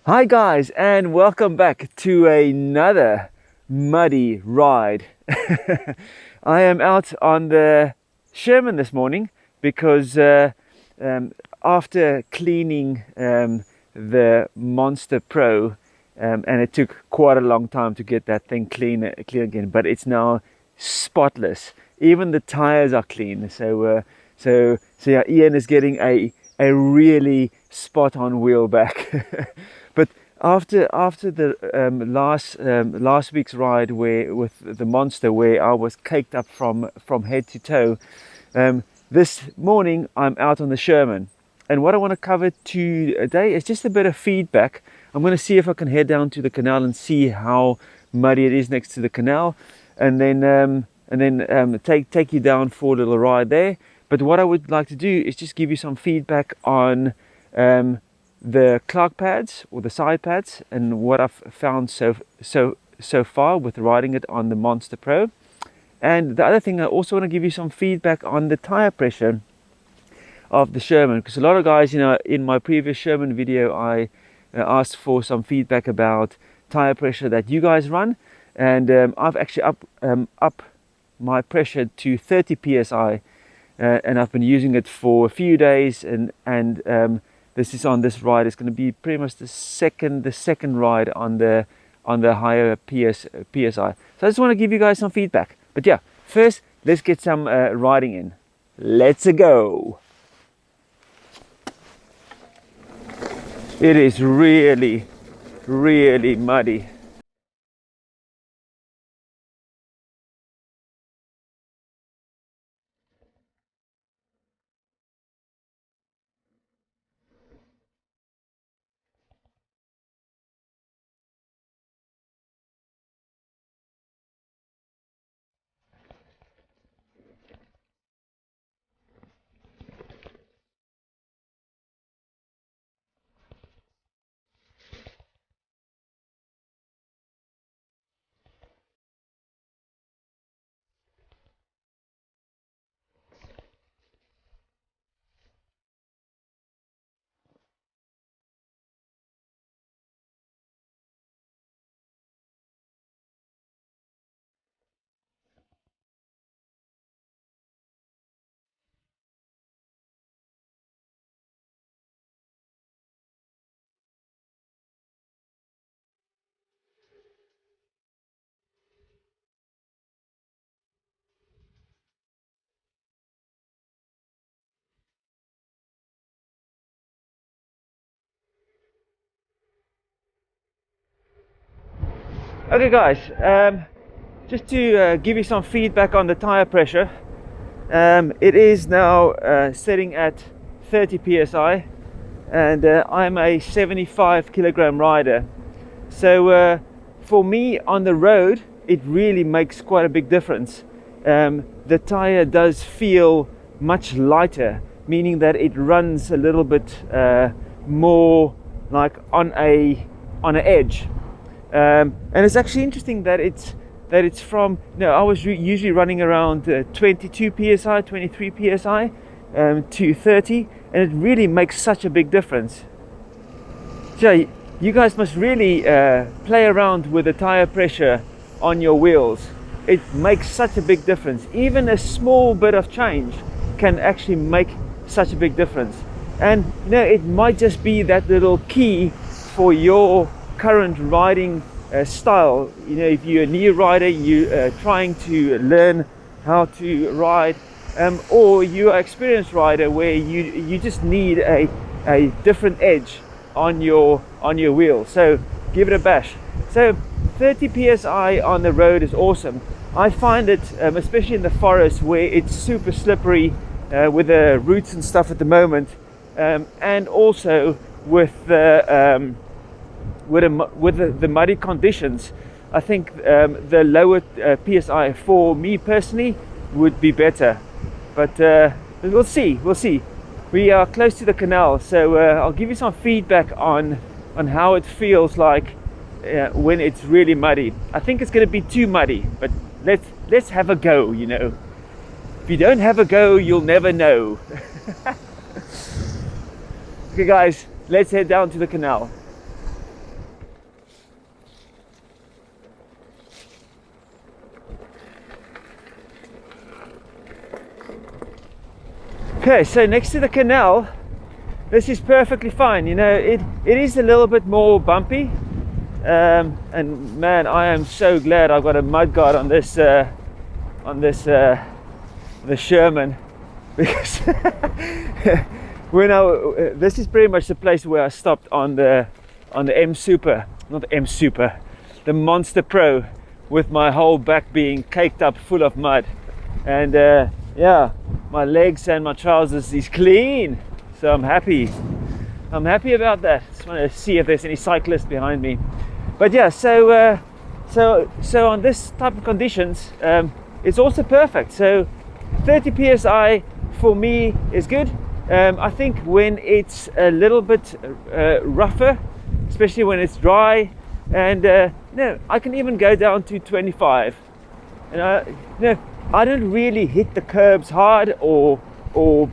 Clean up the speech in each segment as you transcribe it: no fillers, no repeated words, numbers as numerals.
Hi guys, and welcome back to another muddy ride. I am out on the Sherman this morning because after cleaning the Monster Pro, and it took quite a long time to get that thing clean again, but it's now spotless. Even the tires are clean. So yeah, Ian is getting a really spot on wheel back. But after the last week's ride with the Monster, where I was caked up from head to toe, this morning I'm out on the Sherman, and what I want to cover today is just a bit of feedback. I'm going to see if I can head down to the canal and see how muddy it is next to the canal, and then take you down for a little ride there. But what I would like to do is just give you some feedback on the clog pads or the side pads and what I've found so far with riding it on the Monster Pro. And the other thing, I also want to give you some feedback on the tire pressure of the Sherman, because a lot of guys, in my previous Sherman video I asked for some feedback about tire pressure that you guys run, and I've actually up my pressure to 30 psi, and I've been using it for a few days, and this is on this ride. It's going to be pretty much the second ride on the higher PSI. So I just want to give you guys some feedback. But yeah, first let's get some riding in. Let's go. It is really muddy. Okay guys, just to give you some feedback on the tire pressure, it is now sitting at 30 psi, and I'm a 75 kilogram rider, so for me on the road it really makes quite a big difference. The tire does feel much lighter, meaning that it runs a little bit more like on an edge. And it's actually interesting that it's from, I was usually running around 22 psi, 23 psi to 30, and it really makes such a big difference. So you guys must really play around with the tire pressure on your wheels. It makes such a big difference. Even a small bit of change can actually make such a big difference. And it might just be that little key for your current riding style. If you're a new rider, you trying to learn how to ride, or you're an experienced rider where you just need a different edge on your wheel. So give it a bash. So 30 psi on the road is awesome. I find it, especially in the forest where it's super slippery with the roots and stuff at the moment, and also with the muddy conditions, I think the lower PSI for me personally would be better. But we'll see. We are close to the canal, so I'll give you some feedback on how it feels like when it's really muddy. I think it's going to be too muddy, but let's have a go. If you don't have a go, you'll never know. Okay guys, let's head down to the canal. Okay, so next to the canal, this is perfectly fine. You know, it is a little bit more bumpy, and man, I am so glad I've got a mudguard on this the Sherman, because when this is pretty much the place where I stopped on the M Super, not the M Super, the Monster Pro, with my whole back being caked up full of mud, and yeah, my legs and my trousers is clean, so I'm happy about that. Just want to see if there's any cyclists behind me. But yeah, so on this type of conditions, it's also perfect. So 30 psi for me is good. I think when it's a little bit rougher, especially when it's dry, and no, I can even go down to 25. And no, I don't really hit the curbs hard, or you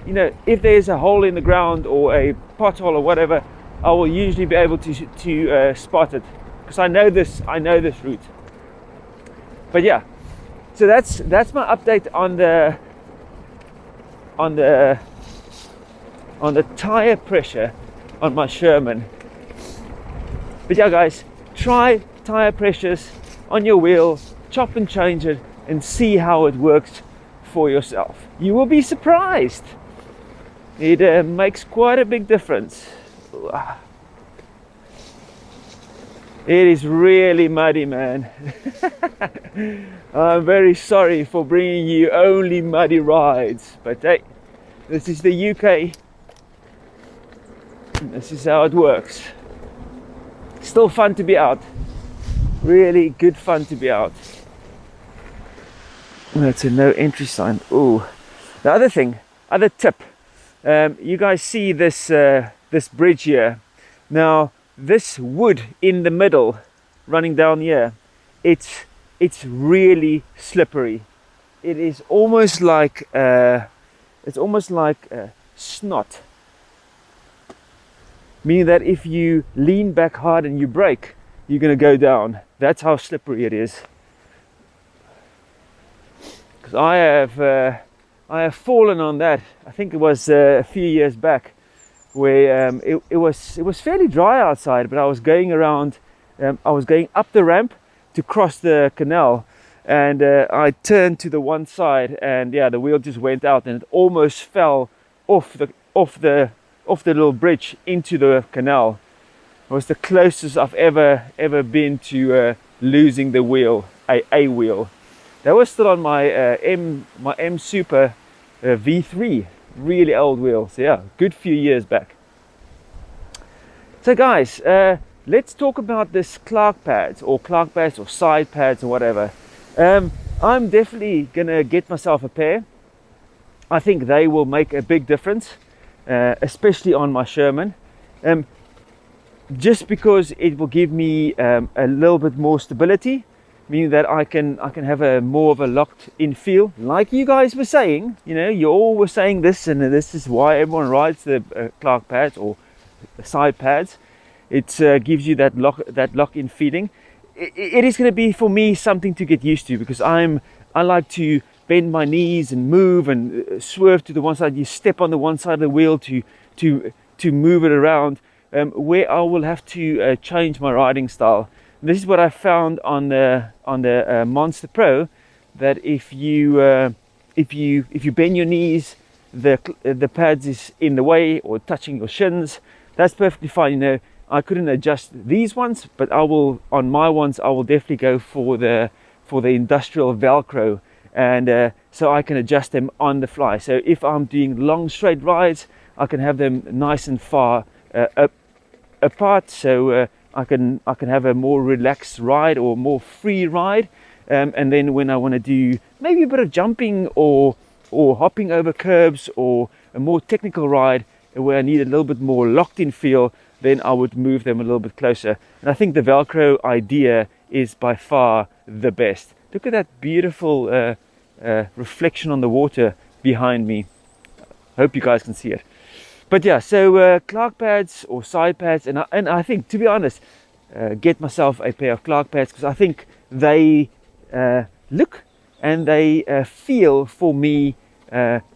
know, if there's a hole in the ground or a pothole or whatever, I will usually be able to spot it, because I know this route. But yeah, so that's my update on the tire pressure on my Sherman. But yeah, guys, try tire pressures on your wheel, chop and change it, and see how it works for yourself. You will be surprised. It makes quite a big difference. It is really muddy, man. I'm very sorry for bringing you only muddy rides, but hey, this is the UK. This is how it works. Still fun to be out. Really good fun to be out. That's a no entry sign. Ooh. The other tip. You guys see this this bridge here. Now, this wood in the middle, running down here, it's really slippery. It is almost like snot. Meaning that if you lean back hard and you brake, you're going to go down. That's how slippery it is. Because I have fallen on that. I think it was a few years back, where it was fairly dry outside, but I was going around. I was going up the ramp to cross the canal, and I turned to the one side, and yeah, the wheel just went out, and it almost fell off the little bridge into the canal. It was the closest I've ever been to losing the wheel, a wheel. That was still on my M Super V3, really old wheel. So yeah, good few years back. So guys, let's talk about this Clark pads or side pads or whatever. I'm definitely gonna get myself a pair. I think they will make a big difference. Especially on my Sherman, just because it will give me a little bit more stability, meaning that I can have a more of a locked in feel, like you guys were saying. You know, you all were saying this, and this is why everyone rides the Clark pads or the side pads. It gives you that lock in feeling. It is going to be, for me, something to get used to, because I like to bend my knees and move and swerve to the one side. You step on the one side of the wheel to move it around, where I will have to change my riding style. And this is what I found on the Monster Pro, that if you bend your knees, the pads is in the way or touching your shins. That's perfectly fine. You know, I couldn't adjust these ones, but on my ones I will definitely go for the industrial Velcro. And so I can adjust them on the fly. So if I'm doing long straight rides, I can have them nice and far apart, so I can have a more relaxed ride or more free ride. And then when I want to do maybe a bit of jumping or hopping over curbs, or a more technical ride where I need a little bit more locked in feel, then I would move them a little bit closer. And I think the Velcro idea is by far the best. Look at that beautiful reflection on the water behind me. Hope you guys can see it. But yeah, so Clark pads or side pads, and I think, to be honest, get myself a pair of Clark pads, because I think they look and they feel for me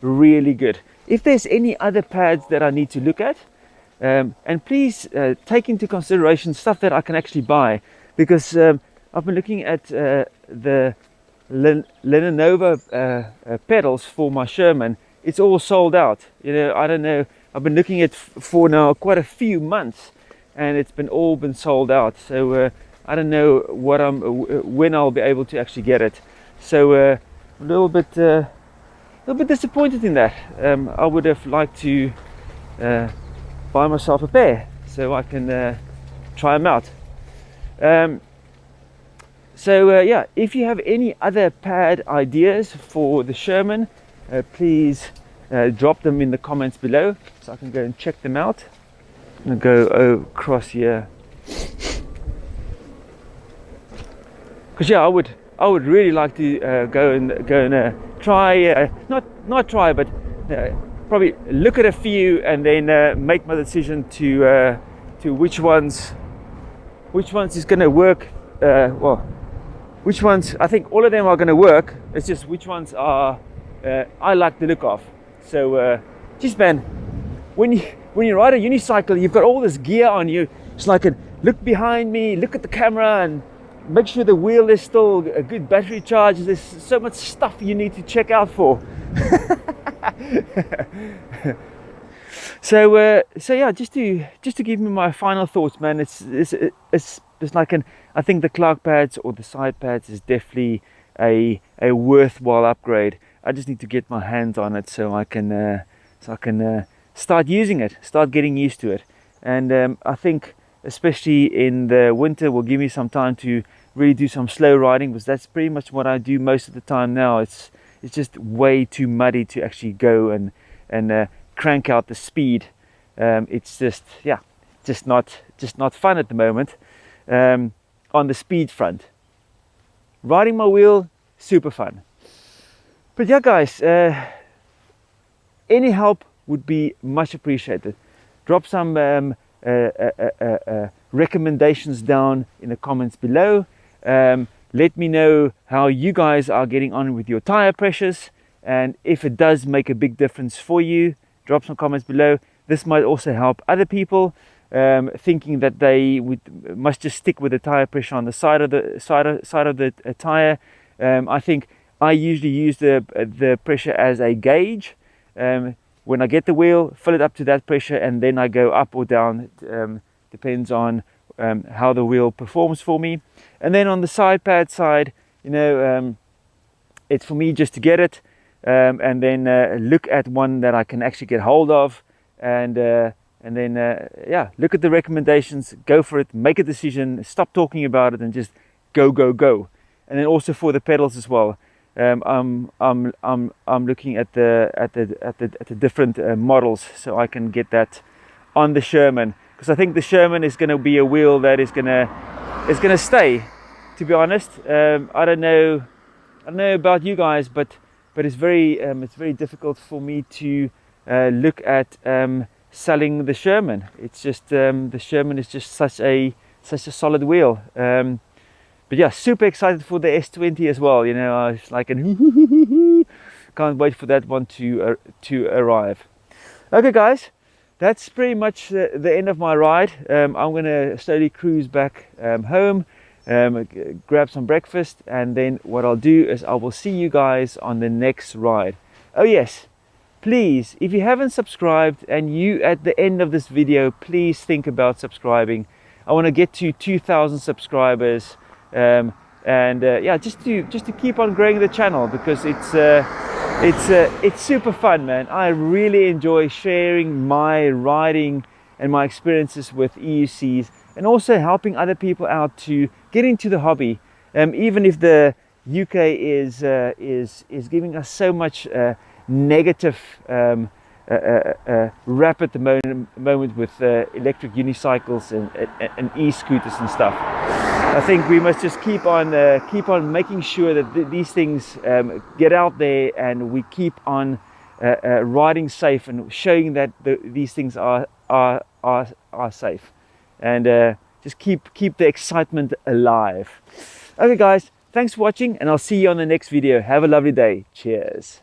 really good. If there's any other pads that I need to look at, and please take into consideration stuff that I can actually buy, because I've been looking at the Lenovo pedals for my Sherman. It's all sold out. You know, I don't know, I've been looking at for now quite a few months, and it's all been sold out. So I don't know when I'll be able to actually get it. So a little bit disappointed in that. I would have liked to buy myself a pair so I can try them out. Yeah, if you have any other pad ideas for the Sherman, please drop them in the comments below so I can go and check them out. I'm gonna go across here, because yeah, I would really like to go and try, not try, but probably look at a few and then make my decision to which ones is going to work. Well, which ones, I think all of them are going to work. It's just which ones are I like the look of. So just man, when you ride a unicycle, you've got all this gear on you. It's like look behind me, look at the camera, and make sure the wheel is still a good battery charge. There's so much stuff you need to check out for. So yeah, just to give me my final thoughts, man. It's like I think the Clark pads or the side pads is definitely a worthwhile upgrade. I just need to get my hands on it so I can start using it, start getting used to it. And I think especially in the winter will give me some time to really do some slow riding, because that's pretty much what I do most of the time now. It's just way too muddy to actually go and crank out the speed. It's just, yeah, just not fun at the moment on the speed front. Riding my wheel, super fun. But yeah, guys, any help would be much appreciated. Drop some recommendations down in the comments below. Let me know how you guys are getting on with your tire pressures, and if it does make a big difference for you, drop some comments below. This might also help other people thinking that they must just stick with the tire pressure on the side of the tire. I think I usually use the pressure as a gauge. When I get the wheel, fill it up to that pressure, and then I go up or down. Depends on how the wheel performs for me. And then on the side pad side, you know, it's for me just to get it and then look at one that I can actually get hold of, and then yeah, look at the recommendations, go for it, make a decision, stop talking about it, and just go. And then also for the pedals as well. I'm looking at the different models so I can get that on the Sherman, because I think the Sherman is going to be a wheel that is going to stay. To be honest, I don't know about you guys, but it's very difficult for me to look at selling the Sherman. It's just the Sherman is just such a solid wheel. But yeah, super excited for the S20 as well. You know, I was like, can't wait for that one to arrive. Okay, guys, that's pretty much the end of my ride. I'm gonna slowly cruise back home, grab some breakfast, and then what I'll do is I will see you guys on the next ride. Oh yes, please, if you haven't subscribed and you at the end of this video, please think about subscribing. I want to get to 2,000 subscribers. Yeah, just to keep on growing the channel, because it's super fun, man. I really enjoy sharing my riding and my experiences with EUCs, and also helping other people out to get into the hobby. Even if the UK is giving us so much negative rap at the moment with electric unicycles and e-scooters and stuff. I think we must just keep on making sure that these things get out there, and we keep on riding safe and showing that these things are safe, and just keep the excitement alive. Okay, guys, thanks for watching, and I'll see you on the next video. Have a lovely day. Cheers.